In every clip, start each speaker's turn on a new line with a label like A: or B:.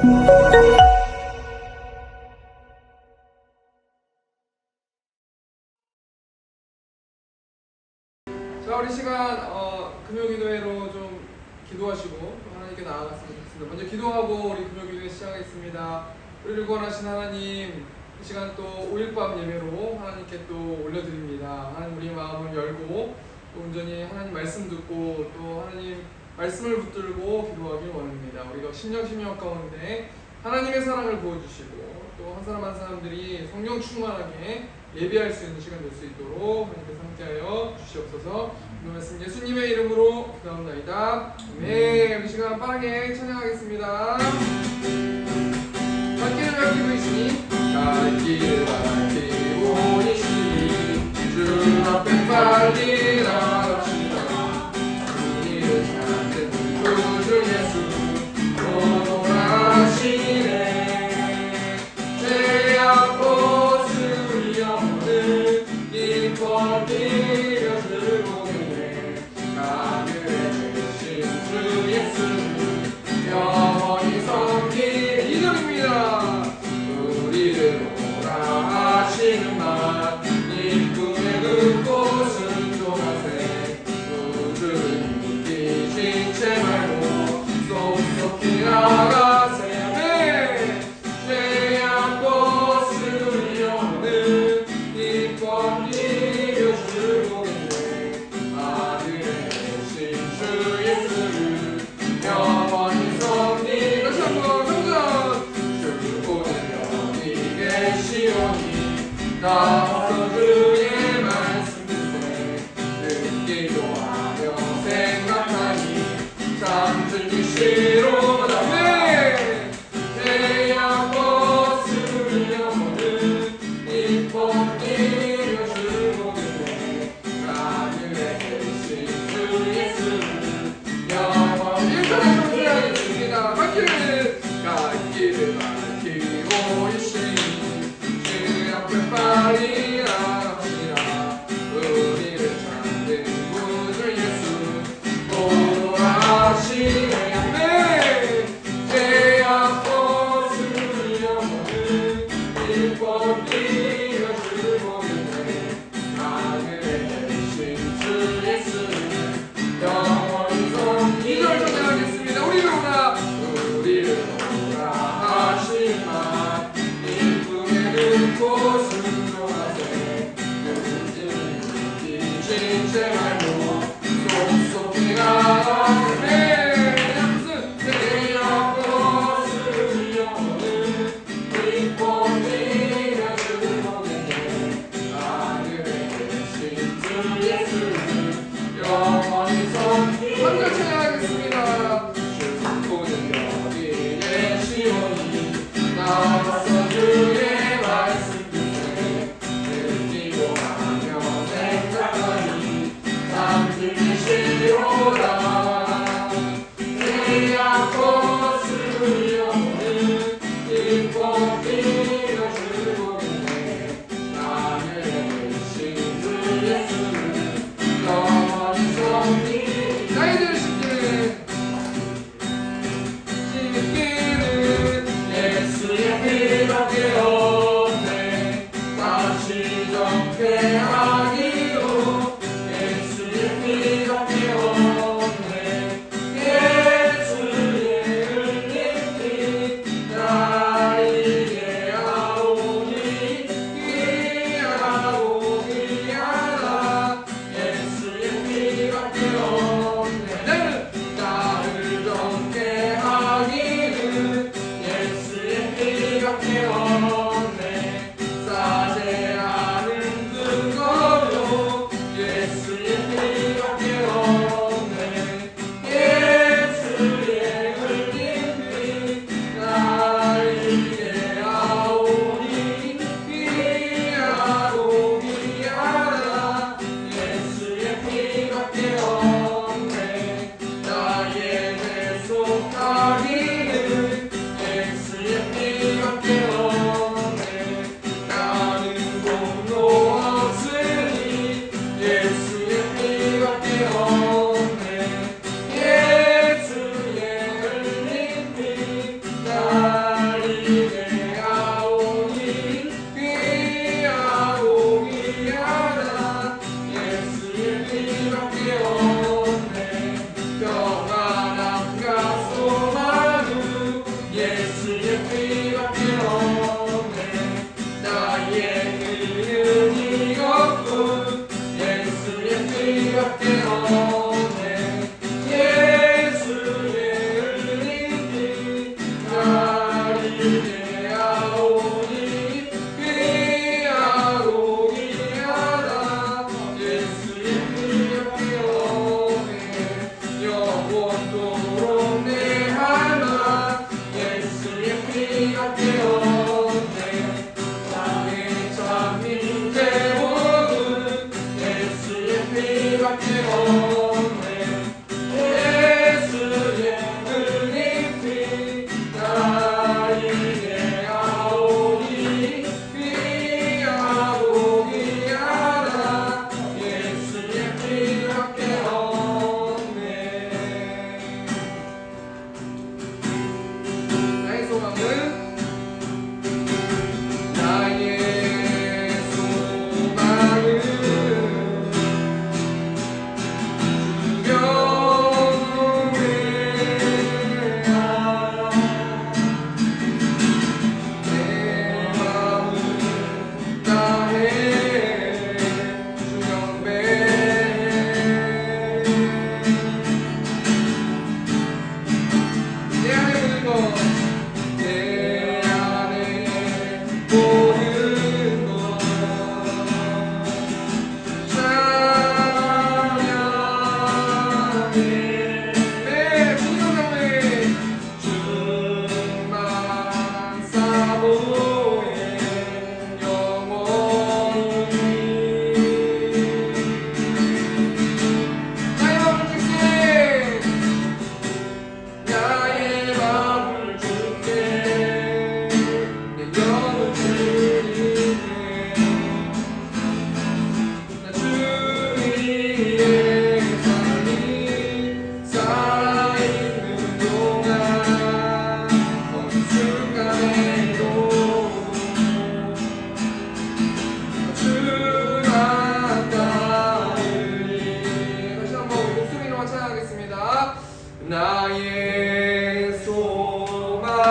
A: 자, 우리 시간 금요기도회로 좀 기도하시고 하나님께 나아갔으면 좋겠습니다. 먼저 기도하고 우리 금요기도회 시작하겠습니다. 우리를 구원하신 하나님, 이 시간 또 5일밤 예배로 하나님께 또 올려드립니다. 하나님, 우리 마음을 열고 또 온전히 하나님 말씀 듣고 또 하나님 말씀을 붙들고 기도하길 원합니다. 우리가 심령 가운데 하나님의 사랑을 부어주시고 또 한 사람 한 사람들이 성령 충만하게 예배할 수 있는 시간 될 수 있도록 하나님께서 함께하여 주시옵소서. 오늘 말씀 예수님의 이름으로 기도합니다. 아멘. 우리 시간 빠르게 찬양하겠습니다. 갓길을 밝히고 있으니 갓길을 밝히고 있으니 주 앞에 빨리 나갑시다. 우리를 찾는 구주 예수 돌아가시네. 기뻐드려 들고네. 하늘에 계신 주 예수 영원히 섬길 이름입니다. 우리를 오라 하시는 말 입구에 그곳은 조가세. 우주를 느끼신 채 말고 속속히 나가세. 죄악 벗을 영혼을 기뻐드려 주고네. 하늘에 계신 주 예수를 영원히 섬기는. 다시 한번 성전. 주 오늘 여기 계시오니 나와서 그의 말씀 듣네. 듣기도 하며 생각하니 참 즐기시로다. 죄악 벗을 영혼을 기뻐드려 주고네. 하늘에 계신 주 예수를 영원히 섬기겠습니다. 갓길을 밝히고 있으니 주 앞에 빨리 나갑시다. 우리를 찾는 구주 예수 돌아가시네. 죄악 벗을 영혼을 기뻐드려 주고네. 하늘에 계신 주 예수를 영원히 섬기는. 2절 정리하겠습니다. 우리를 오라 하신 말 입구에 그곳은 조가세. 우주를 느끼신 채 말고 속속히 가세. 한절 찬양하겠습니다. 주 오늘 여기 계시오니 나와서 주의 말씀 듣네. 듣기도 하며 생각하니 참 즐기시로다. 죄악 벗을 영혼을 기뻐드려 주고네. 하늘에 계신 주 예수를 영원히 섬기는. 예수의 피밖에 없네. 다시 정죄하기로 예수의 피밖에 없네. 예수의 흘린 피 나에게 하오니 귀하고 귀하다. 예수의 피밖에 없네. 나를 정죄하기는 예수의 피밖에 없네.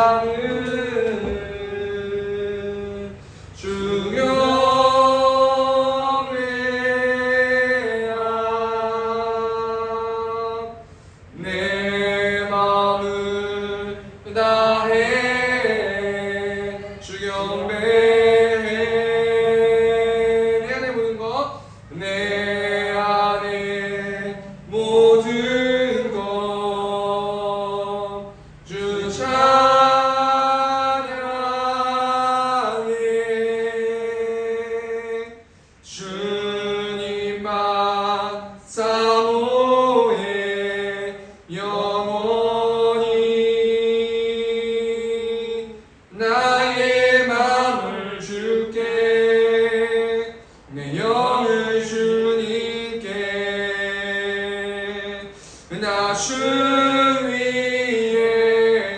A: 사랑을 주경외야 내 마음을 다해 주경배해 내 안에 모든 것 내 안에 모든 것 주 찬양해 주님만 사모해 영원히 나의 마음을 줄게 내 영을 주님께 나 주 위에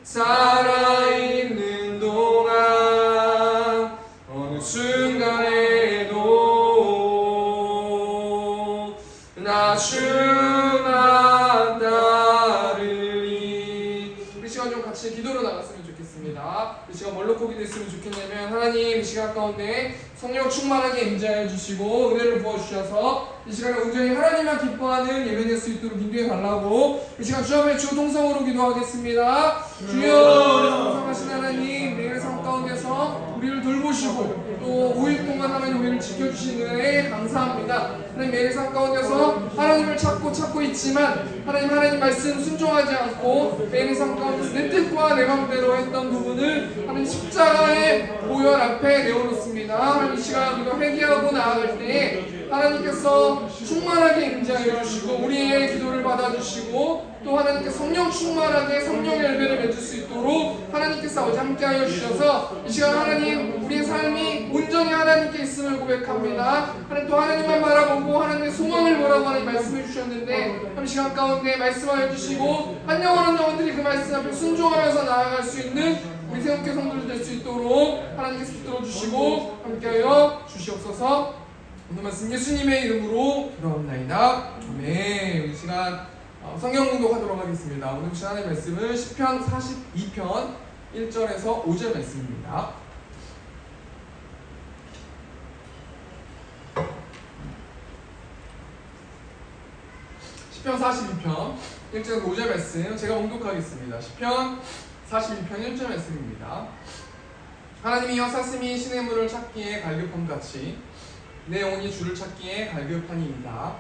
A: 살아있는 동안 어느 순간에도 나 주만 따르리. 우리 시간 좀 같이 기도로 나갔으면 좋겠습니다. 이 시간 뭘로 고기됐으면 좋겠냐면 하나님 이 시간 가운데 성령 충만하게 임재하여 주시고 은혜를 부어주셔서 이 시간에 온전히 하나님만 기뻐하는 예배될 수 있도록 인도해 달라고 이 시간 주 앞에 주 통성으로 기도하겠습니다. 주여 통성하신 하나님 매일 삶 가운데서 우리를 돌보시고 또 5일 동안 하나님 우리를 지켜주신 은혜에 감사합니다. 하나님 매일 삶 가운데서 하나님을 찾고 있지만 하나님 말씀 순종하지 않고 매일 삶 가운데서 내 뜻과 내 맘대로 했던 부분을 하나님 십자가의 보혈 앞에 내어놓습니다. 하나님 이 시간 우리가 회개하고 나아갈 때 하나님께서 충만하게 임재하여 주시고 우리의 기도를 받아주시고 또 하나님께 성령 충만하게 성령의 열매를 맺을 수 있도록 하나님께서 아버지 함께하여 주셔서 이 시간 하나님 우리의 삶이 온전히 하나님께 있음을 고백합니다. 하나님 또 하나님만 바라보고 하나님의 소망을 보라고 하나님 말씀해 주셨는데 한 시간 가운데 말씀하여 주시고 한 영혼들이 그 말씀 앞에 순종하면서 나아갈 수 있는 우리 새롭게 성도들 될 수 있도록 하나님께서 붙들어 주시고 함께하여 주시옵소서. 오늘 말씀 예수님의 이름으로 기도합나이다. 아멘. 이 시간 성경 공독하도록 하겠습니다. 오늘 시간의 말씀은 시편 42편 1절에서 5절 말씀입니다. 시편 42편 1절에서 5절 말씀 제가 공독하겠습니다. 시편 42편 1절 말씀입니다. 하나님이여 사슴이 시냇물을 찾기에 갈급함같이 내 영혼이 주를 찾기에 갈급하니이다.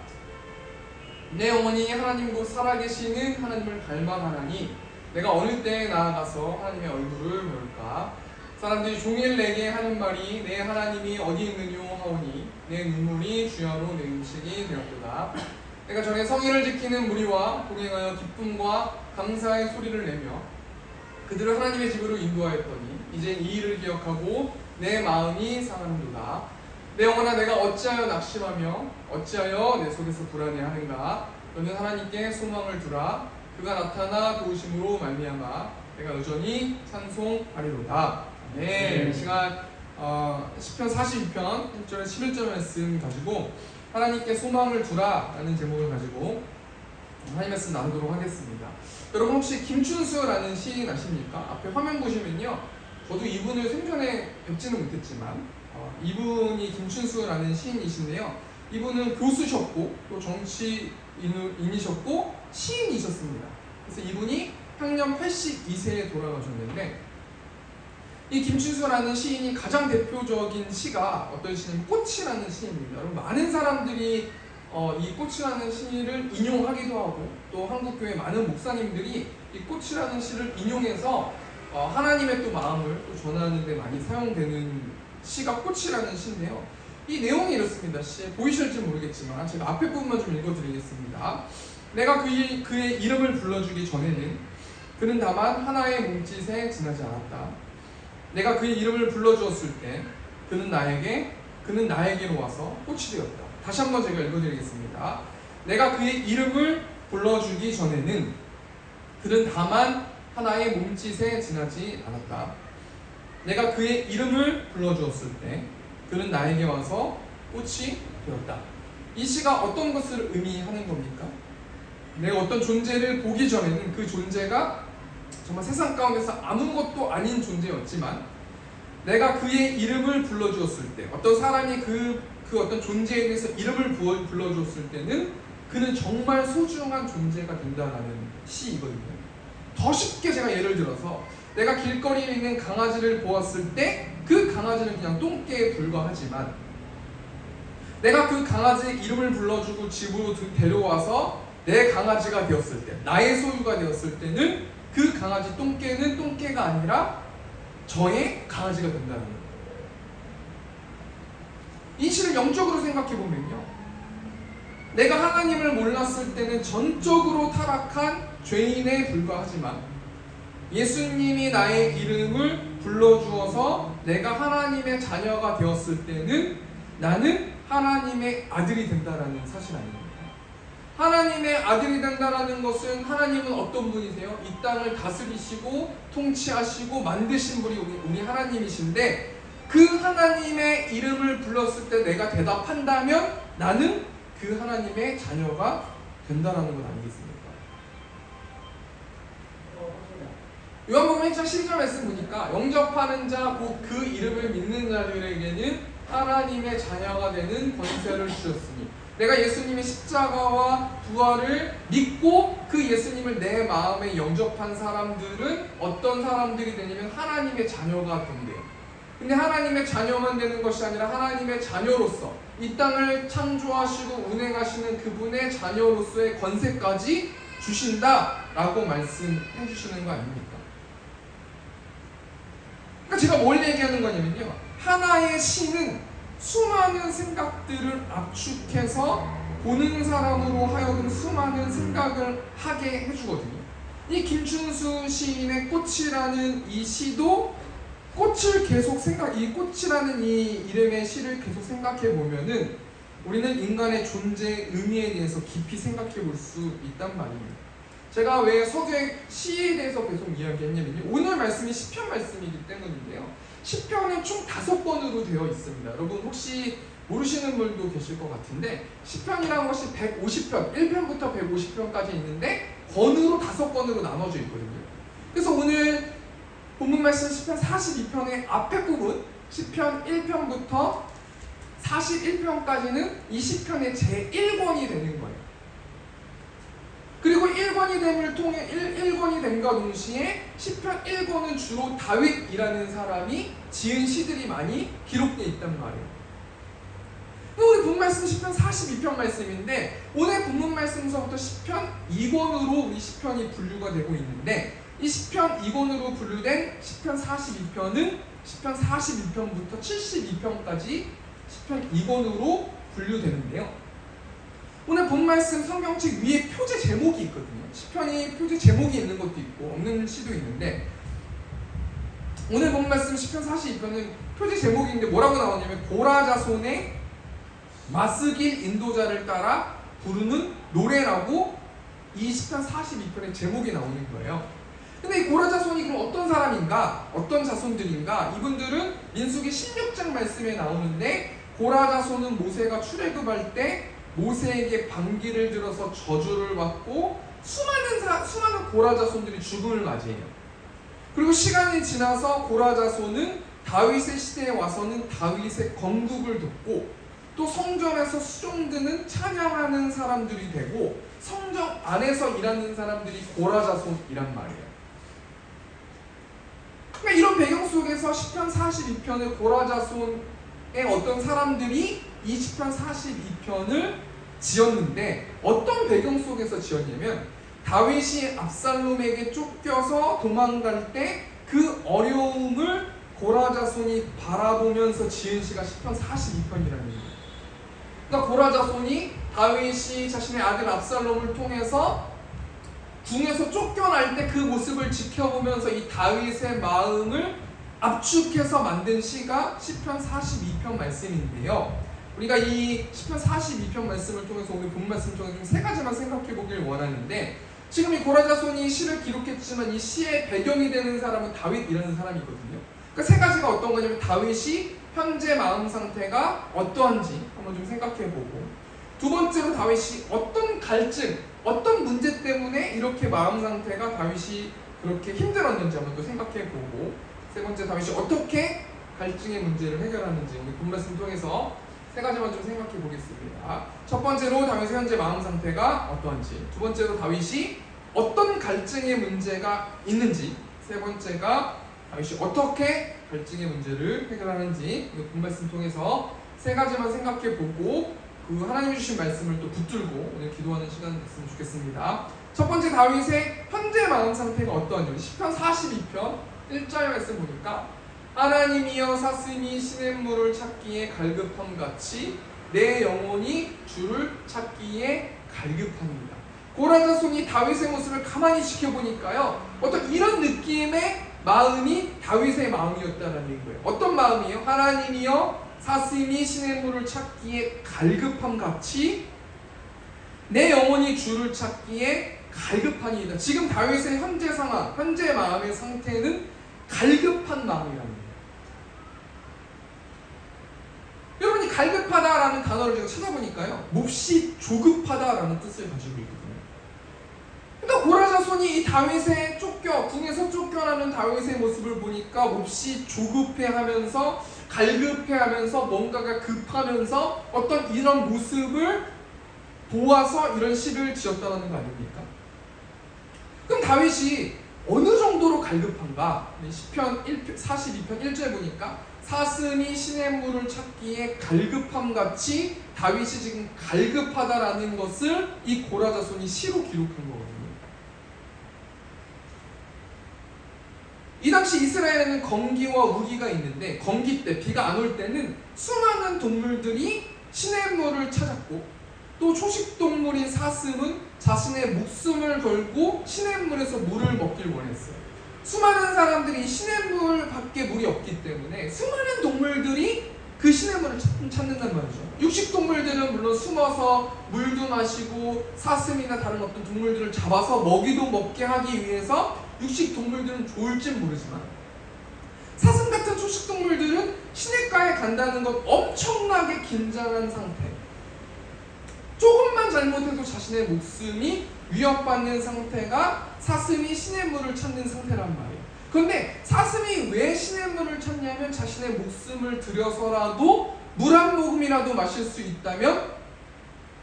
A: 내 영혼이 하나님 곧 살아계시는 하나님을 갈망하나니 내가 어느 때에 나아가서 하나님의 얼굴을 볼까. 사람들이 종일 내게 하는 말이 내 하나님이 어디 있느뇨 하오니 내 눈물이 주야로 내 음식이 되었도다. 내가 전에 성의를 지키는 무리와 동행하여 기쁨과 감사의 소리를 내며 그들을 하나님의 집으로 인도하였더니 이제 이 일을 기억하고 내 마음이 상하는도다. 내 영혼아 내가 어찌하여 낙심하며 어찌하여 내 속에서 불안해하는가. 너는 하나님께 소망을 두라. 그가 나타나 도우심으로 말미암아 내가 여전히 찬송하리로다. 네, 이 시간 시편 42편 1절에 11절 말씀 가지고 하나님께 소망을 두라 라는 제목을 가지고 하나님 말씀 나누도록 하겠습니다. 여러분 혹시 김춘수라는 시인 아십니까? 앞에 화면 보시면요, 저도 이분을 생전에 뵙지는 못했지만 이분이 김춘수라는 시인이신데요, 이분은 교수셨고 또 정치인이셨고 시인이셨습니다. 그래서 이분이 향년 82세에 돌아가셨는데, 이 김춘수라는 시인이 가장 대표적인 시가 어떤 시냐면 꽃이라는 시입니다. 여러분 많은 사람들이 이 꽃이라는 시를 인용하기도 하고 또 한국교회 많은 목사님들이 이 꽃이라는 시를 인용해서 하나님의 또 마음을 또 전하는 데 많이 사용되는 시가 꽃이라는 시인데요, 이 내용이 이렇습니다. 시 보이실지 모르겠지만 제가 앞에 부분만 좀 읽어드리겠습니다. 내가 그의 이름을 불러주기 전에는 그는 다만 하나의 몸짓에 지나지 않았다. 내가 그의 이름을 불러주었을 때 그는 나에게로 와서 꽃이 되었다. 다시 한번 제가 읽어드리겠습니다. 내가 그의 이름을 불러주기 전에는 그는 다만 하나의 몸짓에 지나지 않았다. 내가 그의 이름을 불러주었을 때 그는 나에게 와서 꽃이 되었다. 이 시가 어떤 것을 의미하는 겁니까? 내가 어떤 존재를 보기 전에는 그 존재가 정말 세상 가운데서 아무것도 아닌 존재였지만 내가 그의 이름을 불러주었을 때, 어떤 사람이 그 어떤 존재에 대해서 이름을 불러주었을 때는 그는 정말 소중한 존재가 된다라는 시이거든요. 더 쉽게 제가 예를 들어서 내가 길거리에 있는 강아지를 보았을 때 그 강아지는 그냥 똥개에 불과하지만 내가 그 강아지의 이름을 불러주고 집으로 데려와서 내 강아지가 되었을 때, 나의 소유가 되었을 때는 그 강아지 똥개는 똥개가 아니라 저의 강아지가 된다는 거예요. 이 시를 영적으로 생각해 보면요, 내가 하나님을 몰랐을 때는 전적으로 타락한 죄인에 불과하지만 예수님이 나의 이름을 불러주어서 내가 하나님의 자녀가 되었을 때는 나는 하나님의 아들이 된다라는 사실 아닙니까? 하나님의 아들이 된다라는 것은 하나님은 어떤 분이세요? 이 땅을 다스리시고 통치하시고 만드신 분이 우리 하나님이신데, 그 하나님의 이름을 불렀을 때 내가 대답한다면 나는 그 하나님의 자녀가 된다라는 것 아니겠습니까? 요한복음 1장 12절 말씀 보니까 영접하는 자 곧 그 이름을 믿는 자들에게는 하나님의 자녀가 되는 권세를 주셨으니, 내가 예수님의 십자가와 부활을 믿고 그 예수님을 내 마음에 영접한 사람들은 어떤 사람들이 되냐면 하나님의 자녀가 된대요. 근데 하나님의 자녀만 되는 것이 아니라 하나님의 자녀로서 이 땅을 창조하시고 운행하시는 그분의 자녀로서의 권세까지 주신다라고 말씀해 주시는 거 아닙니까? 그러니까 제가 뭘 얘기하는 거냐면요, 하나의 시는 수많은 생각들을 압축해서 보는 사람으로 하여금 수많은 생각을 하게 해주거든요. 이 김춘수 시인의 꽃이라는 이 시도 꽃을 계속 이 꽃이라는 이 이름의 시를 계속 생각해 보면은 우리는 인간의 존재의 의미에 대해서 깊이 생각해 볼 수 있단 말입니다. 제가 왜 서두에 시에 대해서 계속 이야기했냐면요, 오늘 말씀이 시편 말씀이기 때문인데요, 시편은 총 5권으로 되어 있습니다. 여러분 혹시 모르시는 분도 계실 것 같은데, 시편이라는 것이 150편, 1편부터 150편까지 있는데 권으로 5권으로 나눠져 있거든요. 그래서 오늘 본문 말씀 시편 42편의 앞에 부분, 시편 1편부터 41편까지는 이 시편의 제1권이 되는 거예요. 그리고 1권이 됨을 통해 1권이 됨과 동시에 시편 1권은 주로 다윗이라는 사람이 지은 시들이 많이 기록되어 있단 말이에요. 우리 본문 말씀 시편 42편 말씀인데, 오늘 본문 말씀서부터 시편 2권으로 우리 시편이 분류가 되고 있는데, 이 시편 2권으로 분류된 시편 42편은 시편 41편부터 72편까지 시편 2권으로 분류되는데요. 오늘 본 말씀 성경책 위에 표제 제목이 있거든요. 시편이 표제 제목이 있는 것도 있고 없는 시도 있는데, 오늘 본 말씀 시편 42편은 표제 제목인데 뭐라고 나오냐면 고라자손의 마스길 인도자를 따라 부르는 노래라고 이 시편 42편의 제목이 나오는 거예요. 근데 이 고라자손이 그럼 어떤 사람인가? 어떤 자손들인가? 이분들은 민수기 16장 말씀에 나오는데, 고라자손은 모세가 출애굽할 때 모세에게 반기를 들어서 저주를 받고 수많은 고라자손들이 죽음을 맞이해요. 그리고 시간이 지나서 고라자손은 다윗의 시대에 와서는 다윗의 건국을 돕고 또 성전에서 수종드는 찬양하는 사람들이 되고 성전 안에서 일하는 사람들이 고라자손이란 말이에요. 그러니까 이런 배경 속에서 시편 42편의 고라자손의 어떤 사람들이 이 시편 42편을 지었는데, 어떤 배경 속에서 지었냐면 다윗이 압살롬에게 쫓겨서 도망갈 때 그 어려움을 고라자손이 바라보면서 지은 시가 시편 42편이라는 거예요. 그러니까 고라자손이 다윗이 자신의 아들 압살롬을 통해서 궁에서 쫓겨날 때 그 모습을 지켜보면서 이 다윗의 마음을 압축해서 만든 시가 시편 42편 말씀인데요. 우리가 이 시편 42편 말씀을 통해서 오늘 본 말씀 중에 좀 3가지만 생각해 보길 원하는데, 지금 이 고라자손이 시를 기록했지만 이 시의 배경이 되는 사람은 다윗이라는 사람이거든요. 그러니까 3가지가 어떤 거냐면 다윗이 현재 마음 상태가 어떠한지 한번 좀 생각해 보고, 두 번째로 다윗이 어떤 갈증, 어떤 문제 때문에 이렇게 마음 상태가 다윗이 그렇게 힘들었는지 한번 또 생각해보고, 세 번째 다윗이 어떻게 갈증의 문제를 해결하는지 오늘 본 말씀 통해서 세 가지만 좀 생각해 보겠습니다. 첫 번째로 다윗의 현재 마음 상태가 어떠한지, 두 번째로 다윗이 어떤 갈증의 문제가 있는지, 세 번째가 다윗이 어떻게 갈증의 문제를 해결하는지 본 말씀 통해서 세 가지만 생각해 보고 그 하나님이 주신 말씀을 또 붙들고 오늘 기도하는 시간 됐으면 좋겠습니다. 첫 번째 다윗의 현재 마음 상태가 어떠한지, 시편 42편 1절 말씀 보니까 하나님이여 사슴이 시냇물을 찾기에 갈급함 같이 내 영혼이 주를 찾기에 갈급합니다. 고라자손이 다윗의 모습을 가만히 지켜보니까요, 어떤 이런 느낌의 마음이 다윗의 마음이었다는 거예요. 어떤 마음이에요? 하나님이여 사슴이 시냇물을 찾기에 갈급함 같이 내 영혼이 주를 찾기에 갈급하니이다. 지금 다윗의 현재 상황, 현재 마음의 상태는 갈급한 마음이라는 거예요. 여러분이 갈급하다라는 단어를 제가 찾아보니까요, 몹시 조급하다라는 뜻을 가지고 있거든요. 그러니까 고라자손이 이 다윗의 궁에서 쫓겨나는 다윗의 모습을 보니까 몹시 조급해하면서 갈급해하면서 뭔가가 급하면서 어떤 이런 모습을 보아서 이런 시를 지었다는 거 아닙니까? 그럼 다윗이 어느 정도로 갈급한가? 시편 42편 1절 보니까 사슴이 시냇물을 찾기에 갈급함 같이 다윗이 지금 갈급하다라는 것을 이 고라자손이 시로 기록한 거거든요. 이 당시 이스라엘에는 건기와 우기가 있는데, 건기 때 비가 안 올 때는 수많은 동물들이 시냇물을 찾았고, 또 초식동물인 사슴은 자신의 목숨을 걸고 시냇물에서 물을 먹길 원했어요. 수많은 사람들이 시냇물 밖에 물이 없기 때문에 수많은 동물들이 그 시냇물을 찾는단 말이죠. 육식동물들은 물론 숨어서 물도 마시고 사슴이나 다른 어떤 동물들을 잡아서 먹이도 먹게 하기 위해서 육식동물들은 좋을진 모르지만, 사슴 같은 초식동물들은 시냇가에 간다는 것 엄청나게 긴장한 상태, 조금만 잘못해도 자신의 목숨이 위협받는 상태가 사슴이 시냇물을 찾는 상태란 말이에요. 그런데 사슴이 왜 시냇물을 찾냐면 자신의 목숨을 들여서라도 물 한 모금이라도 마실 수 있다면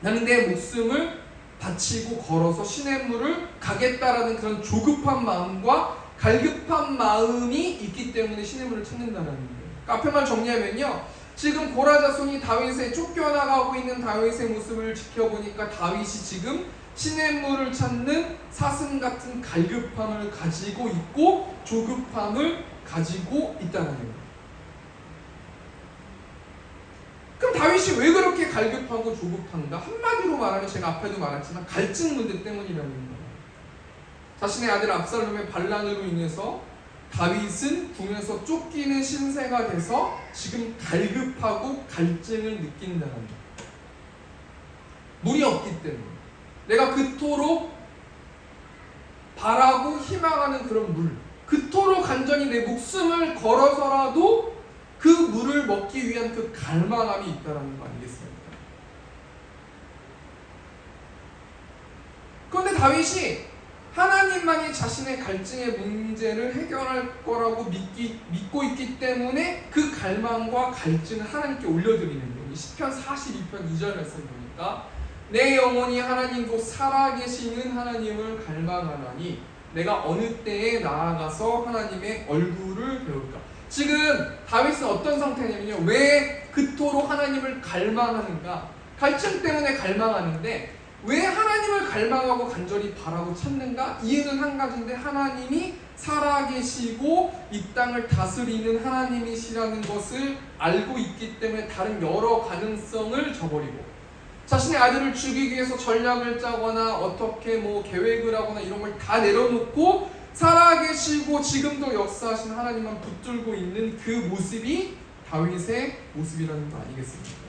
A: 나는 내 목숨을 바치고 걸어서 시냇물을 가겠다라는 그런 조급한 마음과 갈급한 마음이 있기 때문에 시냇물을 찾는다는 거예요. 그러니까 앞에만 정리하면요, 지금 고라자손이 다윗에 쫓겨나가고 있는 다윗의 모습을 지켜보니까 다윗이 지금 시냇물을 찾는 사슴 같은 갈급함을 가지고 있고 조급함을 가지고 있다는 거예요. 그럼 다윗이 왜 그렇게 갈급하고 조급한가? 한마디로 말하면 제가 앞에도 말했지만 갈증 문제 때문이라는 거예요. 자신의 아들 압살롬의 반란으로 인해서 다윗은 궁에서 쫓기는 신세가 돼서 지금 갈급하고 갈증을 느낀다는 거예요. 물이 없기 때문에, 내가 그토록 바라고 희망하는 그런 물, 그토록 간절히 내 목숨을 걸어서라도 그 물을 먹기 위한 그 갈망함이 있다는 거 아니겠습니까? 그런데 다윗이 하나님만이 자신의 갈증의 문제를 해결할 거라고 믿고 있기 때문에 그 갈망과 갈증을 하나님께 올려드리는 거예요. 시편 42편 2절 말씀 보니까 내 영혼이 하나님 곧 살아계시는 하나님을 갈망하나니 내가 어느 때에 나아가서 하나님의 얼굴을 배울까? 지금 다윗은 어떤 상태냐면요, 왜 그토록 하나님을 갈망하는가? 갈증 때문에 갈망하는데 왜 하나님을 갈망하고 간절히 바라고 찾는가? 이유는 한 가지인데, 하나님이 살아계시고 이 땅을 다스리는 하나님이시라는 것을 알고 있기 때문에 다른 여러 가능성을 저버리고 자신의 아들을 죽이기 위해서 전략을 짜거나 어떻게 계획을 하거나 이런 걸 다 내려놓고 살아계시고 지금도 역사하신 하나님만 붙들고 있는 그 모습이 다윗의 모습이라는 거 아니겠습니까?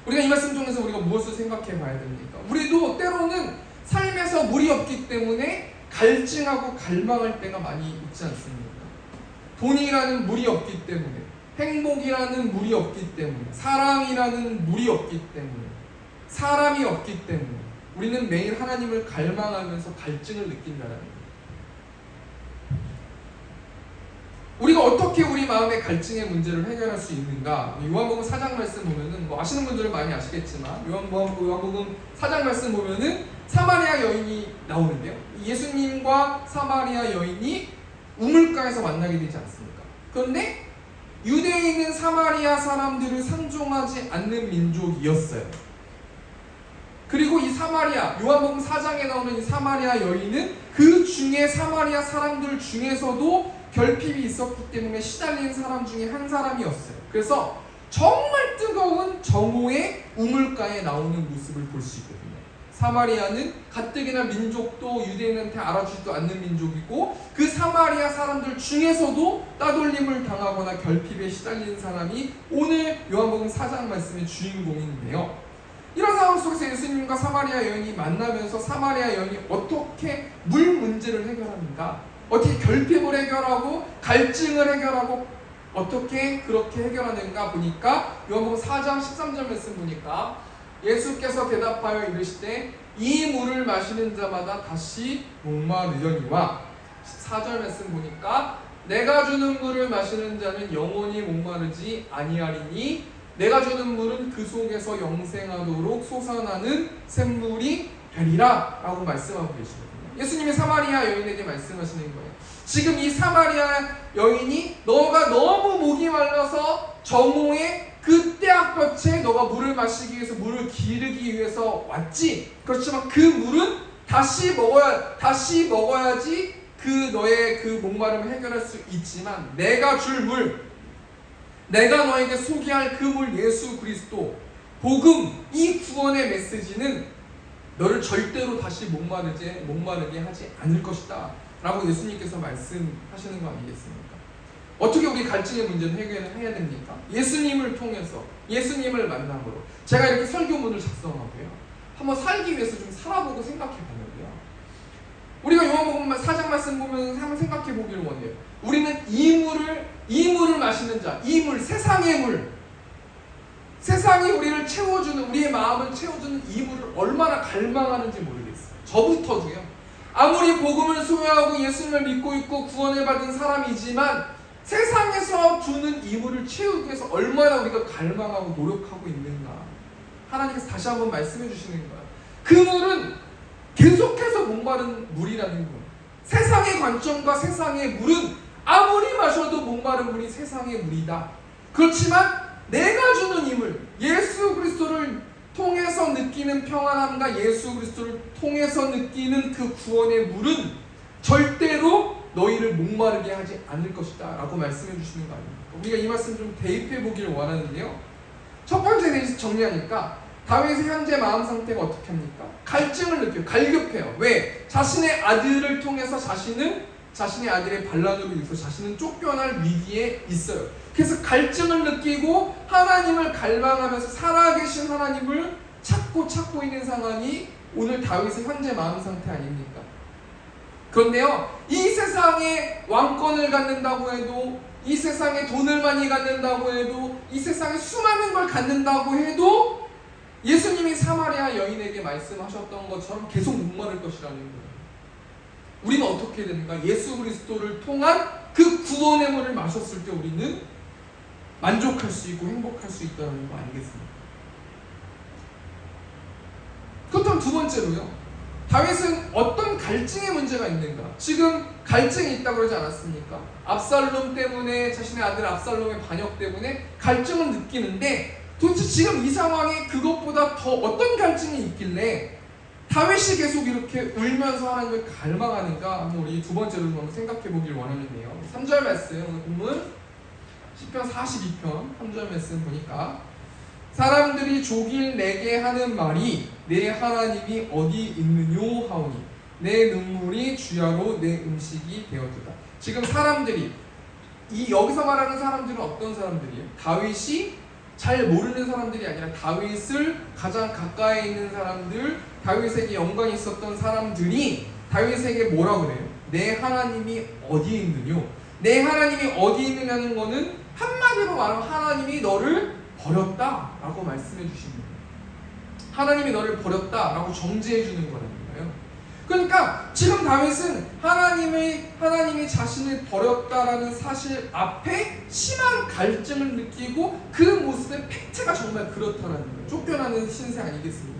A: 우리가 이 말씀 중에서 우리가 무엇을 생각해 봐야 됩니까? 우리도 때로는 삶에서 물이 없기 때문에 갈증하고 갈망할 때가 많이 있지 않습니까? 돈이라는 물이 없기 때문에, 행복이라는 물이 없기 때문에, 사랑이라는 물이 없기 때문에, 사람이 없기 때문에 우리는 매일 하나님을 갈망하면서 갈증을 느낀다는 거예요. 우리가 어떻게 우리 마음의 갈증의 문제를 해결할 수 있는가? 요한복음 4장 말씀 보면은 아시는 분들은 많이 아시겠지만 요한복음 4장 말씀 보면은 사마리아 여인이 나오는데요. 예수님과 사마리아 여인이 우물가에서 만나게 되지 않습니까? 그런데 유대에 있는 사마리아 사람들을 상종하지 않는 민족이었어요. 그리고 이 사마리아, 요한복음 4장에 나오는 이 사마리아 여인은 그 중에 사마리아 사람들 중에서도 결핍이 있었기 때문에 시달린 사람 중에 한 사람이었어요. 그래서 정말 뜨거운 정오의 우물가에 나오는 모습을 볼 수 있거든요. 사마리아는 가뜩이나 민족도 유대인한테 알아주지도 않는 민족이고 그 사마리아 사람들 중에서도 따돌림을 당하거나 결핍에 시달린 사람이 오늘 요한복음 4장 말씀의 주인공인데요. 이런 상황 속에서 예수님과 사마리아 여인이 만나면서 사마리아 여인이 어떻게 물 문제를 해결합니까? 어떻게 결핍을 해결하고 갈증을 해결하고 어떻게 그렇게 해결하는가 보니까 요한복음 4장 13절 말씀 보니까 예수께서 대답하여 이르시되 이 물을 마시는 자마다 다시 목마르려니와 14절 말씀 보니까 내가 주는 물을 마시는 자는 영원히 목마르지 아니하리니 내가 주는 물은 그 속에서 영생하도록 솟아나는 샘물이 되리라 라고 말씀하고 계시거든요. 예수님이 사마리아 여인에게 말씀하시는 거예요. 지금 이 사마리아 여인이 너가 너무 목이 말라서 정오에 그 때학볕에 너가 물을 마시기 위해서 물을 기르기 위해서 왔지. 그렇지만 그 물은 다시 먹어야지 그 너의 그 목마름을 해결할 수 있지만 내가 줄 물, 내가 너에게 소개할 그 물 예수 그리스도 복음 이 구원의 메시지는 너를 절대로 다시 목마르게 하지 않을 것이다 라고 예수님께서 말씀하시는 거 아니겠습니까? 어떻게 우리 갈증의 문제는 해결을 해야 됩니까? 예수님을 통해서 예수님을 만남으로 제가 이렇게 설교문을 작성하고요 한번 살기 위해서 좀 살아보고 생각해 보면요 우리가 요한복음 4장 말씀 보면 한번 생각해 보기를 원해요. 우리는 이 물을 마시는 자, 이 물, 세상의 물, 세상이 우리를 채워주는, 우리의 마음을 채워주는 이 물을 얼마나 갈망하는지 모르겠어요. 저부터도요. 아무리 복음을 소유하고 예수님을 믿고 있고 구원을 받은 사람이지만 세상에서 주는 이 물을 채우기 위해서 얼마나 우리가 갈망하고 노력하고 있는가. 하나님께서 다시 한번 말씀해 주시는 거예요. 그 물은 계속해서 목마른 물이라는 거예요. 세상의 관점과 세상의 물은 아무리 마셔도 목마른 물이 세상의 물이다. 그렇지만 내가 주는 이 물, 예수 그리스도를 통해서 느끼는 평안함과 예수 그리스도를 통해서 느끼는 그 구원의 물은 절대로 너희를 목마르게 하지 않을 것이다 라고 말씀해 주시는 거 아닙니까? 우리가 이 말씀 좀 대입해 보기를 원하는데요. 첫 번째 대해서 정리하니까 다윗의 현재 마음 상태가 어떻게 합니까? 갈증을 느껴요. 갈급해요. 왜? 자신의 아들을 통해서 자신의 아들의 반란으로 인해서 자신은 쫓겨날 위기에 있어요. 그래서 갈증을 느끼고 하나님을 갈망하면서 살아계신 하나님을 찾고 있는 상황이 오늘 다윗의 현재 마음 상태 아닙니까? 그런데요, 이 세상에 왕권을 갖는다고 해도, 이 세상에 돈을 많이 갖는다고 해도, 이 세상에 수많은 걸 갖는다고 해도 예수님이 사마리아 여인에게 말씀하셨던 것처럼 계속 목마를 것이라는 거예요. 우리는 어떻게 되는가? 예수 그리스도를 통한 그 구원의 물을 마셨을 때 우리는 만족할 수 있고 행복할 수 있다는 거 아니겠습니까? 그렇다면 두 번째로요, 다윗은 어떤 갈증의 문제가 있는가? 지금 갈증이 있다고 그러지 않았습니까? 압살롬 때문에, 자신의 아들 압살롬의 반역 때문에 갈증을 느끼는데 도대체 지금 이 상황에 그것보다 더 어떤 갈증이 있길래 다윗이 계속 이렇게 울면서 하나님을 갈망하는가? 한번 우리 두 번째로 좀 한번 생각해 보길 원하는데요. 3절 말씀, 오늘 본문 시편 42편 3절 말씀 보니까 사람들이 종일 내게 하는 말이 내 하나님이 어디 있느뇨 하오니 내 눈물이 주야로 내 음식이 되었도다. 지금 사람들이, 여기서 말하는 사람들은 어떤 사람들이에요? 다윗이 잘 모르는 사람들이 아니라 다윗을 가장 가까이 있는 사람들, 다윗에게 영광이 있었던 사람들이 다윗에게 뭐라고 그래요? 내 하나님이 어디에 있느뇨? 내 하나님이 어디 있느냐는 거는 한마디로 말하면 하나님이 너를 버렸다 라고 말씀해 주시는 거예요. 하나님이 너를 버렸다라고 정죄해 주는 거라는 거예요. 그러니까 지금 다윗은 하나님이 자신을 버렸다라는 사실 앞에 심한 갈증을 느끼고 그 모습의 팩트가 정말 그렇다라는 거예요. 쫓겨나는 신세 아니겠습니까?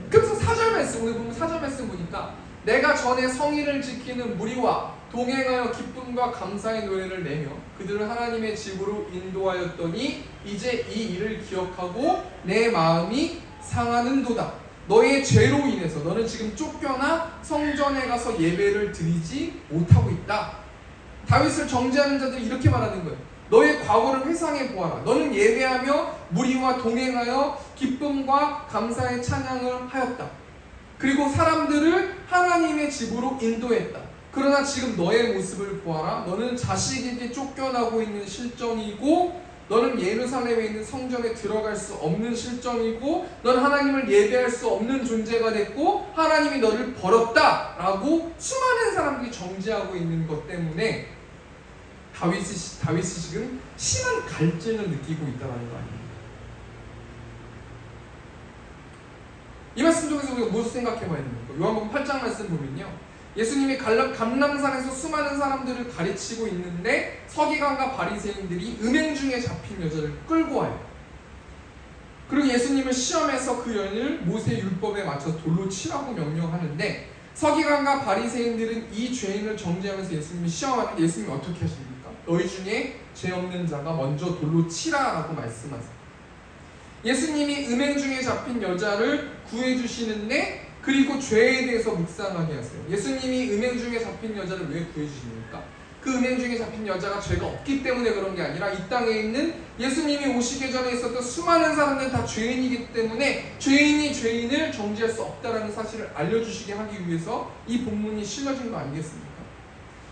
A: 그래서 4절 말씀, 오늘 보면 4절 말씀 보니까 내가 전에 성의를 지키는 무리와 동행하여 기쁨과 감사의 노래를 내며 그들을 하나님의 집으로 인도하였더니 이제 이 일을 기억하고 내 마음이 상하는도다. 너의 죄로 인해서 너는 지금 쫓겨나 성전에 가서 예배를 드리지 못하고 있다. 다윗을 정죄하는 자들이 이렇게 말하는 거예요. 너의 과거를 회상해 보아라. 너는 예배하며 무리와 동행하여 기쁨과 감사의 찬양을 하였다. 그리고 사람들을 하나님의 집으로 인도했다. 그러나 지금 너의 모습을 보아라. 너는 자식에게 쫓겨나고 있는 실정이고 너는 예루살렘에 있는 성전에 들어갈 수 없는 실정이고 넌 하나님을 예배할 수 없는 존재가 됐고 하나님이 너를 버렸다라고 수많은 사람들이 정죄하고 있는 것 때문에 다윗이 지금 심한 갈증을 느끼고 있다는 거 아닙니까? 이 말씀 중에서 우리가 무엇을 생각해 봐야 됩니까? 요한복음 8장 말씀 보면요, 예수님이 감람산에서 수많은 사람들을 가르치고 있는데 서기관과 바리새인들이 음행 중에 잡힌 여자를 끌고 와요. 그리고 예수님을 시험해서 그 여인을 모세 율법에 맞춰 돌로 치라고 명령하는데 서기관과 바리새인들은 이 죄인을 정죄하면서 예수님이 시험하는데 예수님이 어떻게 하십니까? 너희 중에 죄 없는 자가 먼저 돌로 치라라고 말씀하세요. 예수님이 음행 중에 잡힌 여자를 구해주시는데 그리고 죄에 대해서 묵상하게 하세요. 예수님이 음행 중에 잡힌 여자를 왜 구해주십니까? 그 음행 중에 잡힌 여자가 죄가 없기 때문에 그런 게 아니라 이 땅에 있는 예수님이 오시기 전에 있었던 수많은 사람들은 다 죄인이기 때문에 죄인이 죄인을 정죄할 수 없다는 사실을 알려주시게 하기 위해서 이 본문이 실려진 거 아니겠습니까?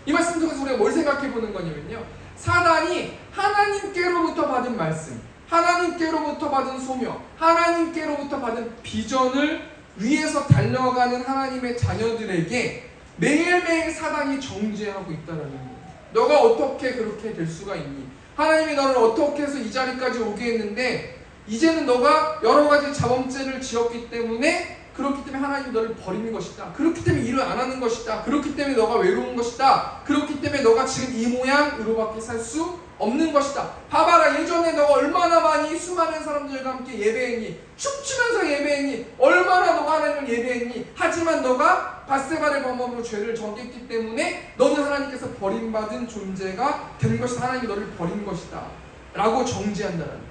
A: 이 말씀 중에서 우리가 뭘 생각해 보는 거냐면요, 사단이 하나님께로부터 받은 말씀, 하나님께로부터 받은 소명, 하나님께로부터 받은 비전을 위에서 달려가는 하나님의 자녀들에게 매일매일 사단이 정죄하고 있다는 거예요. 너가 어떻게 그렇게 될 수가 있니? 하나님이 너를 어떻게 해서 이 자리까지 오게 했는데 이제는 너가 여러 가지 자범죄를 지었기 때문에 그렇기 때문에 하나님이 너를 버리는 것이다. 그렇기 때문에 일을 안 하는 것이다. 그렇기 때문에 너가 외로운 것이다. 그렇기 때문에 너가 지금 이 모양으로밖에 살 수 없는 것이다. 봐봐라, 예전에 너가 얼마나 많이 수많은 사람들과 함께 예배했니? 춤추면서 예배했니? 얼마나 너가 하나님을 예배했니? 하지만 너가 밧세바의 범죄로 죄를 저겼기 때문에 너는 하나님께서 버림받은 존재가 된 것이다. 하나님이 너를 버린 것이다 라고 정죄한다는 거예요.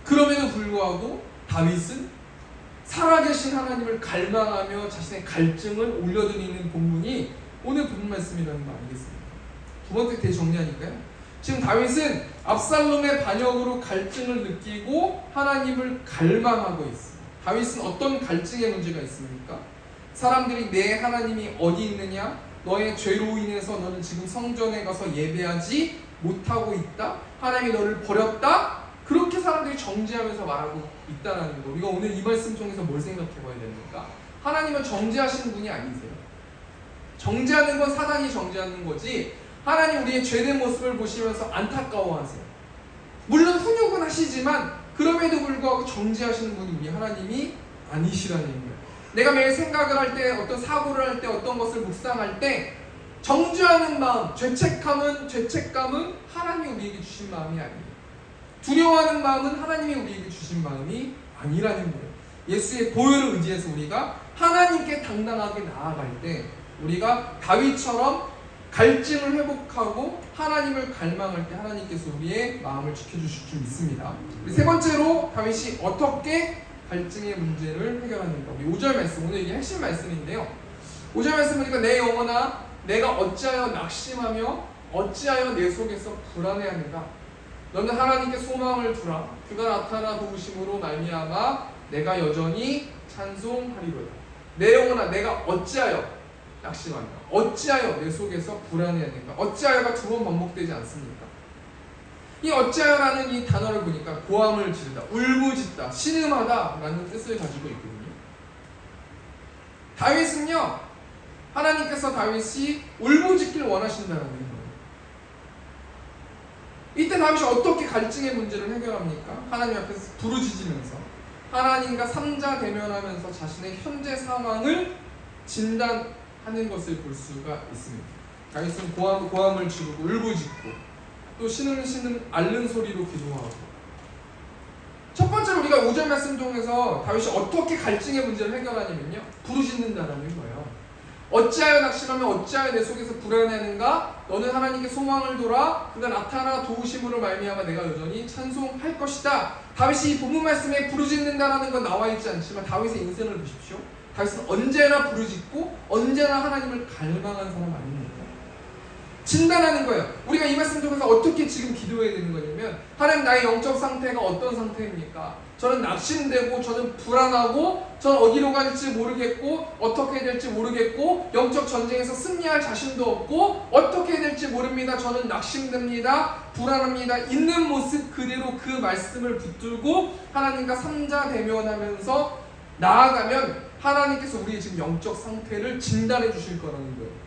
A: 그럼에도 불구하고 다윗은 살아계신 하나님을 갈망하며 자신의 갈증을 올려드리는 본문이 오늘 본문 말씀이라는 거 아니겠습니까? 두 번째 대정리하니까요, 지금 다윗은 압살롬의 반역으로 갈증을 느끼고 하나님을 갈망하고 있습니다. 다윗은 어떤 갈증의 문제가 있습니까? 사람들이 내 하나님이 어디 있느냐? 너의 죄로 인해서 너는 지금 성전에 가서 예배하지 못하고 있다? 하나님이 너를 버렸다? 그렇게 사람들이 정죄하면서 말하고 있다는 거. 우리가 오늘 이 말씀 중에서 뭘 생각해 봐야 됩니까? 하나님은 정죄하시는 분이 아니세요. 정죄하는 건 사단이 정죄하는 거지, 하나님 우리의 죄된 모습을 보시면서 안타까워하세요. 물론 훈육은 하시지만 그럼에도 불구하고 정죄하시는 분이 우리 하나님이 아니시라는 거예요. 내가 매일 생각을 할 때, 어떤 사고를 할 때, 어떤 것을 묵상할 때 정죄하는 마음, 죄책감은 하나님이 우리에게 주신 마음이 아니에요. 두려워하는 마음은 하나님이 우리에게 주신 마음이 아니라는 거예요. 예수의 보혈을 의지해서 우리가 하나님께 당당하게 나아갈 때 우리가 다윗처럼 갈증을 회복하고 하나님을 갈망할 때 하나님께서 우리의 마음을 지켜주실 줄 믿습니다. 세 번째로 다윗이 어떻게 갈증의 문제를 해결하는가, 우리 5절 말씀, 오늘 이게 핵심 말씀인데요, 5절 말씀 보니까 내 영혼아 내가 어찌하여 낙심하며 어찌하여 내 속에서 불안해하는가? 너는 하나님께 소망을 두라. 그가 나타나 도우심으로 말미암아 내가 여전히 찬송하리로다. 내 영혼아 내가 어찌하여 낙심한다. 어찌하여 내 속에서 불안해하는가? 어찌하여가 두 번 반복되지 않습니까? 이 어찌하여라는 이 단어를 보니까 고함을 지르다, 울부짖다, 신음하다 라는 뜻을 가지고 있거든요. 다윗은요, 하나님께서 다윗이 울부짖기를 원하신다는 거예요. 이때 다윗이 어떻게 갈증의 문제를 해결합니까? 하나님 앞에서 부르짖으면서 하나님과 삼자 대면하면서 자신의 현재 상황을 진단하는 것을 볼 수가 있습니다. 다윗은 고함을 지르고 울부짖고 또 신음 앓는 소리로 기도하고, 첫 번째로 우리가 5절 말씀 통해서 다윗이 어떻게 갈증의 문제를 해결하냐면요, 부르짖는다라는 거예요. 어찌하여 낙심하며 어찌하여 내 속에서 불안해하는가? 너는 하나님께 소망을 돌아 그가 나타나 도우심으로 말미암아 내가 여전히 찬송할 것이다. 다윗이 이 본문 말씀에 부르짖는다라는 건 나와 있지 않지만 다윗의 인생을 보십시오. 다윗은 언제나 부르짖고 언제나 하나님을 갈망한 사람 아닙니까? 진단하는 거예요. 우리가 이 말씀 통해서 어떻게 지금 기도해야 되는 거냐면, 하나님, 나의 영적 상태가 어떤 상태입니까? 저는 낙심되고 저는 불안하고 저는 어디로 갈지 모르겠고 어떻게 해야 될지 모르겠고 영적 전쟁에서 승리할 자신도 없고 어떻게 해야 될지 모릅니다. 저는 낙심됩니다. 불안합니다. 있는 모습 그대로 그 말씀을 붙들고 하나님과 삼자 대면하면서 나아가면 하나님께서 우리의 지금 영적 상태를 진단해 주실 거라는 거예요.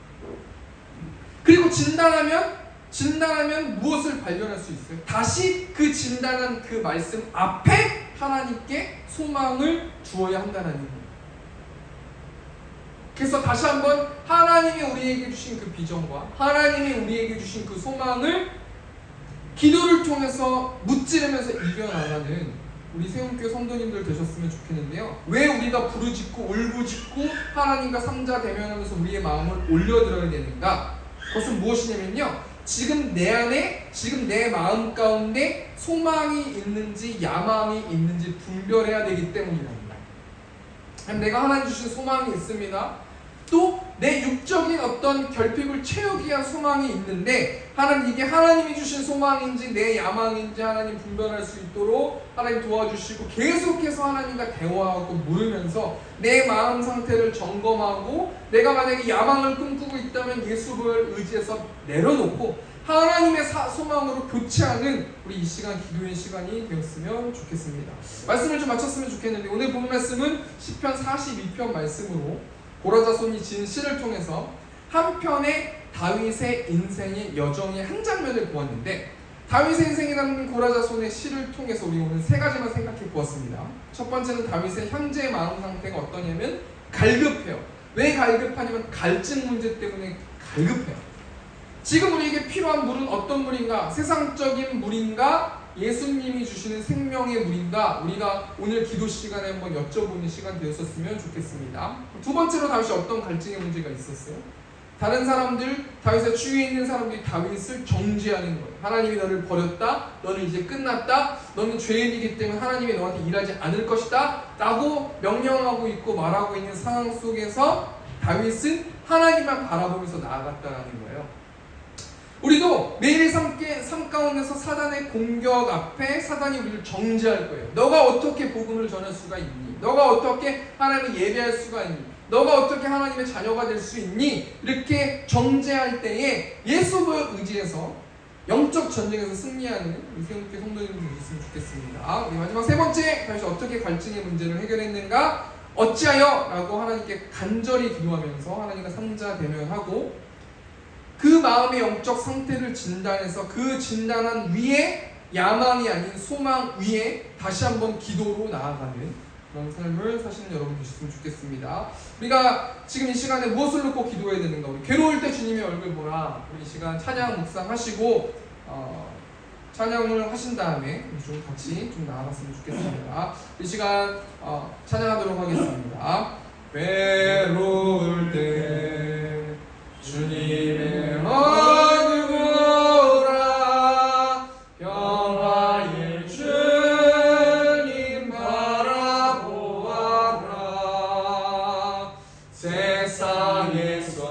A: 그리고 진단하면 무엇을 발견할 수 있어요? 다시 그 진단한 그 말씀 앞에 하나님께 소망을 주어야 한다는 거예요. 그래서 다시 한번 하나님이 우리에게 주신 그 비전과 하나님이 우리에게 주신 그 소망을 기도를 통해서 무찌르면서 이겨나가는 우리 세움교회 성도님들 되셨으면 좋겠는데요. 왜 우리가 부르짖고 울부짖고 하나님과 삼자 대면하면서 우리의 마음을 올려드려야 되는가? 그것은 무엇이냐면요, 지금 내 안에, 지금 내 마음 가운데 소망이 있는지 야망이 있는지 분별해야 되기 때문이랍니다. 내가 하나님 주신 소망이 있습니다. 또 내 육적인 어떤 결핍을 채우기 위한 소망이 있는데, 하나님, 이게 하나님이 주신 소망인지 내 야망인지 하나님 분별할 수 있도록 하나님 도와주시고, 계속해서 하나님과 대화하고 물으면서 내 마음 상태를 점검하고, 내가 만약에 야망을 꿈꾸고 있다면 예수를 의지해서 내려놓고 하나님의 소망으로 교체하는 우리 이 시간, 기도의 시간이 되었으면 좋겠습니다. 말씀을 좀 마쳤으면 좋겠는데, 오늘 본 말씀은 시편 42편 말씀으로 고라자손이 지은 시를 통해서 한편의 다윗의 인생의 여정의 한 장면을 보았는데, 다윗의 인생에 담긴 고라자손의 시를 통해서 우리 오늘 세 가지만 생각해 보았습니다. 첫 번째는 다윗의 현재 마음 상태가 어떠냐면 갈급해요. 왜 갈급하냐면 갈증 문제 때문에 갈급해요. 지금 우리에게 필요한 물은 어떤 물인가? 세상적인 물인가? 예수님이 주시는 생명의 물인가? 우리가 오늘 기도 시간에 한번 여쭤보는 시간 되었으면 좋겠습니다. 두 번째로 다윗이 어떤 갈증의 문제가 있었어요? 다른 사람들, 다윗의 주위에 있는 사람들이 다윗을 정죄하는 거예요. 하나님이 너를 버렸다. 너는 이제 끝났다. 너는 죄인이기 때문에 하나님이 너한테 일하지 않을 것이다. 라고 명령하고 있고 말하고 있는 상황 속에서 다윗은 하나님만 바라보면서 나아갔다는 거예요. 우리도 매일의 삶 가운데서 사단의 공격 앞에 사단이 우리를 정죄할 거예요. 너가 어떻게 복음을 전할 수가 있니? 너가 어떻게 하나님을 예배할 수가 있니? 너가 어떻게 하나님의 자녀가 될 수 있니? 이렇게 정죄할 때에 예수를 의지해서 영적 전쟁에서 승리하는 우리 세움교회 성도님들 되셨으면 좋겠습니다. 우리 마지막 세 번째, 다윗이 어떻게 갈증의 문제를 해결했는가? 어찌하여? 라고 하나님께 간절히 기도하면서 하나님과 삼자 대면하고 그 마음의 영적 상태를 진단해서 그 진단한 위에 야망이 아닌 소망 위에 다시 한번 기도로 나아가는 그런 삶을 사시는 여러분 되셨으면 좋겠습니다. 우리가 지금 이 시간에 무엇을 놓고 기도해야 되는가? 우리 괴로울 때 주님의 얼굴 보라. 우리 이 시간 찬양 묵상하시고 찬양을 하신 다음에 좀 같이 좀 나아갔으면 좋겠습니다. 이 시간 찬양하도록 하겠습니다. 괴로울 때 주님의 얼굴 보라. 평화의 주님 바라보아라. 세상에서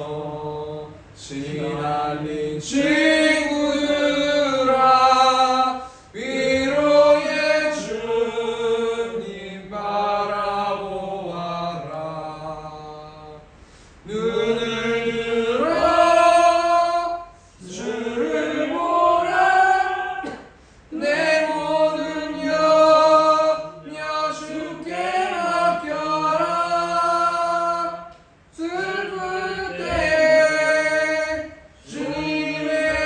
A: 시달린 친구들아, 위로의 주님 바라보아라. 눈을 슬플 때 주님의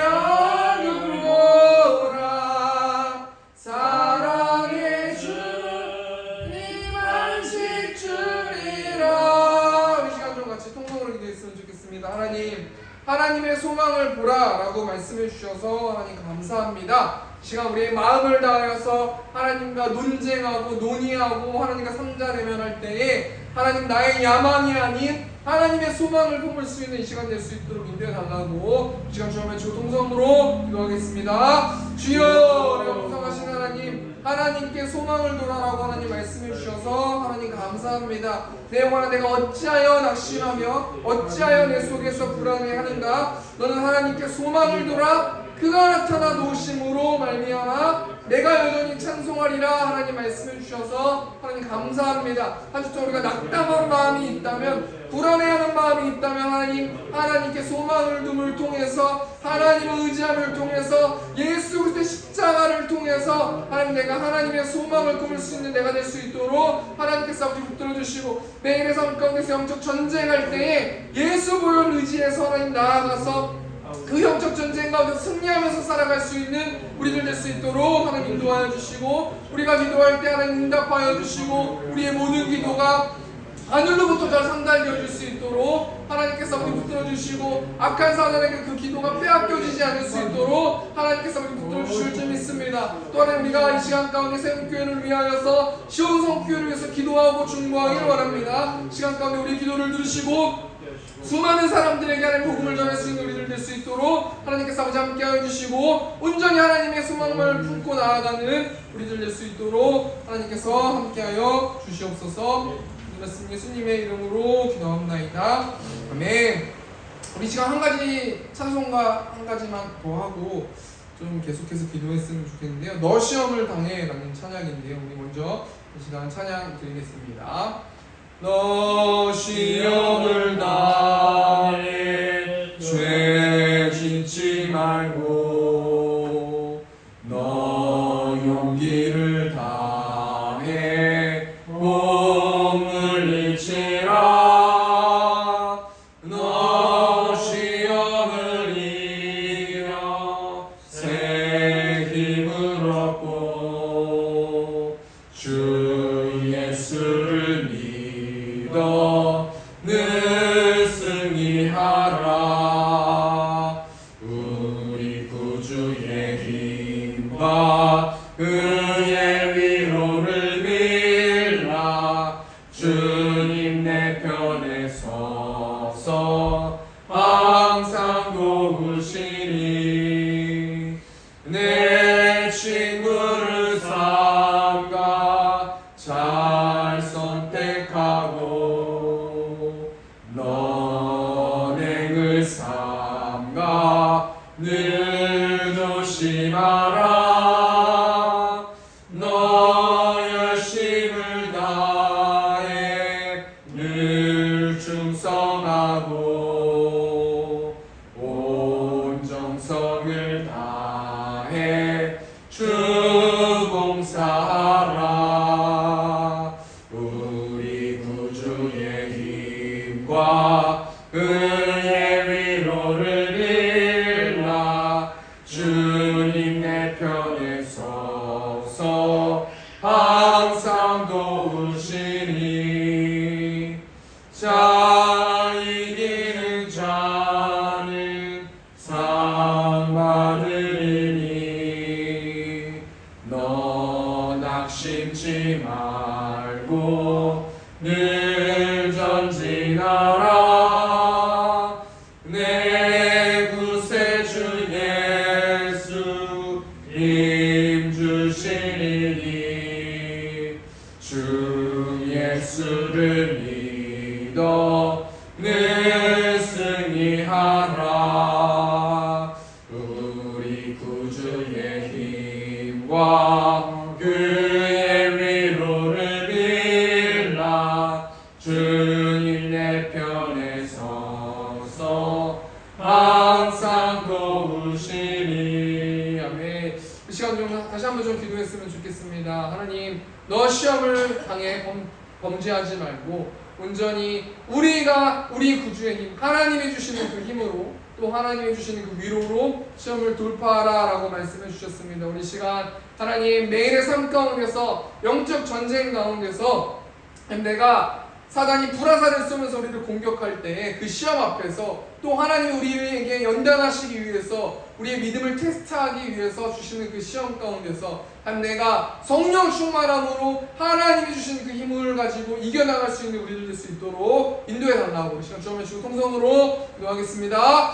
A: 기도했습니다. 하나님의 소망을 보라라고 말씀해 주셔서 하나님 감사합니다. 이 시간 우리의 마음을 다하여서 하나님과 논쟁하고 논의하고 하나님과 상자대면할 때에 하나님 나의 야망이 아닌 하나님의 소망을 품을 수 있는 이 시간 될 수 있도록 인도해 달라고 이 시간 주님의 조동성으로 기도하겠습니다. 주여, 영성하신 하나님께 소망을 돌아라고 하나님 말씀해 주셔서 하나님 감사합니다. 내 영혼아, 내가 어찌하여 낙심하며 어찌하여 내 속에서 불안해하는가? 너는 하나님께 소망을 돌아 그가 나타나 도우심으로 말미암아 내가 여전히 찬송하리라 하나님 말씀해 주셔서 하나님 감사합니다. 한 주 동안 우리가 낙담한 마음이 있다면, 불안해하는 마음이 있다면 하나님께 소망을 둠을 통해서, 하나님을 의지함을 통해서, 예수 그리스도의 십자가를 통해서 하나님, 내가 하나님의 소망을 꾸밀 수 있는 내가 될 수 있도록 하나님께서 우리 붙들어 주시고, 매일의 삶 가운데서 영적 전쟁할 때에 예수 보혈 의지해서 하나님 나아가서 그 영적 전쟁 가운데 승리하면서 살아갈 수 있는 우리들 될 수 있도록 하나님 인도하여 주시고, 우리가 기도할 때 하나님 응답하여 주시고, 우리의 모든 기도가 하늘로부터 잘 상달되어 줄 수 있도록 하나님께서 우리 붙들어 주시고, 악한 사단에게 그 기도가 빼앗겨지지 않을 수 있도록 하나님께서 우리 붙들어 주실 줄 믿습니다. 또한 우리가 이 시간 가운데 세운교회를 위하여서, 시온성교회를 위해서 기도하고 중보하기를 원합니다. 시간 가운데 우리 기도를 들으시고 수많은 사람들에게 하나님 복음을 전할 수 있는 우리들 될 수 있도록 하나님께서 아버지 함께하여 주시고, 온전히 하나님의 소망을 품고 나아가는 우리들 될 수 있도록 하나님께서 함께하여 주시옵소서. 말씀 예수님의 이름으로 기도합나이다. 아멘. 우리 시간 한 가지 찬송가 한 가지만 더 하고 좀 계속해서 기도했으면 좋겠는데요. 너 시험을 당해 라는 찬양인데요. 우리 먼저 이 시간 찬양 드리겠습니다. 너 시험을 당해 죄 짓지 말고, 너 용기를 다해 몸을 잃지라. 너 시험을 이겨 새 힘을 얻고 주 예수를 믿어 늘 승리하라. 우리 구주의 힘과 그의 위로를 빌라. 주님 내 편에 서서 항상 도우시니, 내 친구를 삼가 잘 선택하고, 너행을 삼가 늘 조심하라. 너 열심을 다해 늘 충성하고, 온 정성을 다해 주 봉사하라. 우리 구주의 힘과 그의 위로를 빌라. 주님 내 편에 서서 항상 도우시니, 자 이기는 자는 상 받으리니. 너 낙심치 말고 늘 전진하라. 내 구세주 예수 힘 주시리니, 주 예수를 믿어 늘 승리하라. 우리 구주의 힘과 그의 위로를 빌라. 주님 내 편에 서서 항상 도우시니. 아멘. 이 시간 좀 다시 한번 좀 기도했으면 좋겠습니다. 하나님, 너 시험을 당해 범죄하지 말고 온전히 우리가 우리 구주의 힘, 하나님이 주시는 그 힘으로, 또 하나님이 주시는 그 위로로 시험을 돌파하라 라고 말씀해 주셨습니다. 우리 시간 하나님, 매일의 삶 가운데서 영적 전쟁 가운데서 내가 사단이 불화살을 쏘면서 우리를 공격할 때 그 시험 앞에서 또 하나님이 우리에게 연단하시기 위해서 우리의 믿음을 테스트하기 위해서 주시는 그 시험 가운데서 내가 성령 충만함으로 하나님이 주신 그 힘을 가지고 이겨나갈 수 있는 우리들 될 수 있도록 인도해 달라고 우리 시간 좀 해주시고 통성으로 기도하겠습니다.